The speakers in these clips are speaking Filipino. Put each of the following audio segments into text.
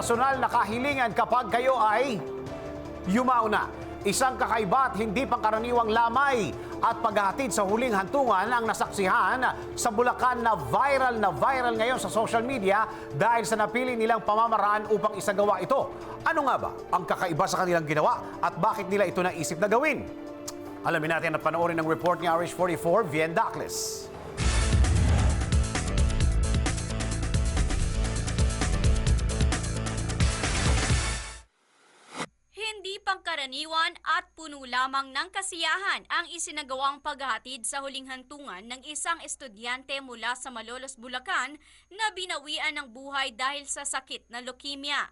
personal na kahilingan kapag kayo ay yumao na. Isang kakaiba at hindi pangkaraniwang lamay at paghahatid sa huling hantungan ang nasaksihan sa Bulacan na viral ngayon sa social media dahil sa napili nilang pamamaraan upang isagawa ito. Ano nga ba ang kakaiba sa kanilang ginawa at bakit nila ito naisip na gawin? Alamin natin at panoorin ng report ni RH44, Vien Dacles. Hindi pangkaraniwan at puno lamang ng kasiyahan ang isinagawang paghahatid sa huling hantungan ng isang estudyante mula sa Malolos, Bulacan na binawian ng buhay dahil sa sakit na leukemia.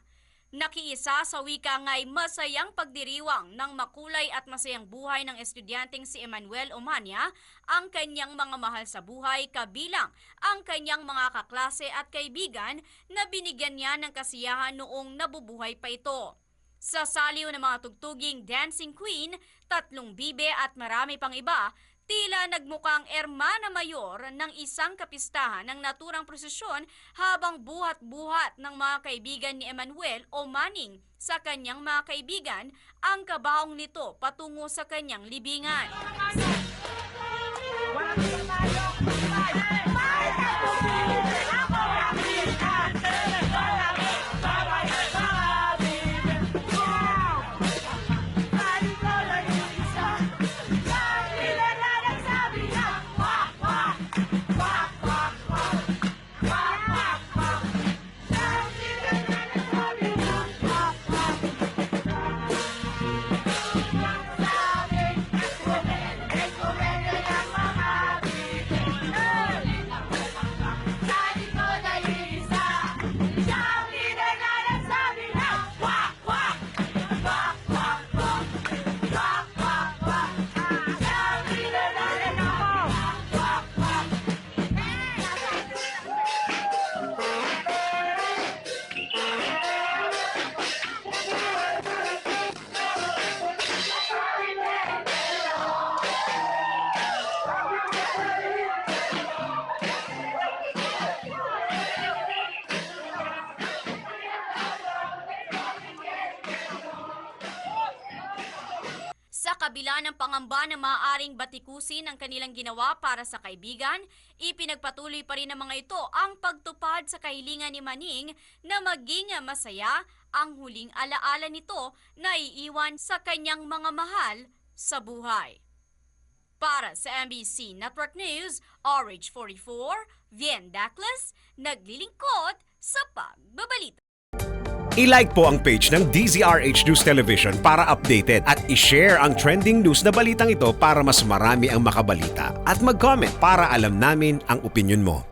Nakiisa sa wika nga'y masayang pagdiriwang ng makulay at masayang buhay ng estudyanteng si Emmanuel Omania, ang kanyang mga mahal sa buhay kabilang ang kanyang mga kaklase at kaibigan na binigyan niya ng kasiyahan noong nabubuhay pa ito. Sa saliw ng mga tugtuging Dancing Queen, Tatlong Bibe at marami pang iba, tila nagmukhang Ermana Mayor ng isang kapistahan ng naturang prosesyon habang buhat-buhat ng mga kaibigan ni Emmanuel o Manning sa kanyang mga kaibigan ang kabahong nito patungo sa kanyang libingan. Sa kabila ng pangamba na maaaring batikusin ang kanilang ginawa para sa kaibigan, ipinagpatuloy pa rin ng mga ito ang pagtupad sa kahilingan ni Manning na maging masaya ang huling alaala nito na iiwan sa kanyang mga mahal sa buhay. Para sa MBC Network News, RH44, Vien Dacles, naglilingkod sa pagbabalita. I-like po ang page ng DZRH News Television para updated at i-share ang trending news na balitang ito para mas marami ang makabalita. At mag-comment para alam namin ang opinion mo.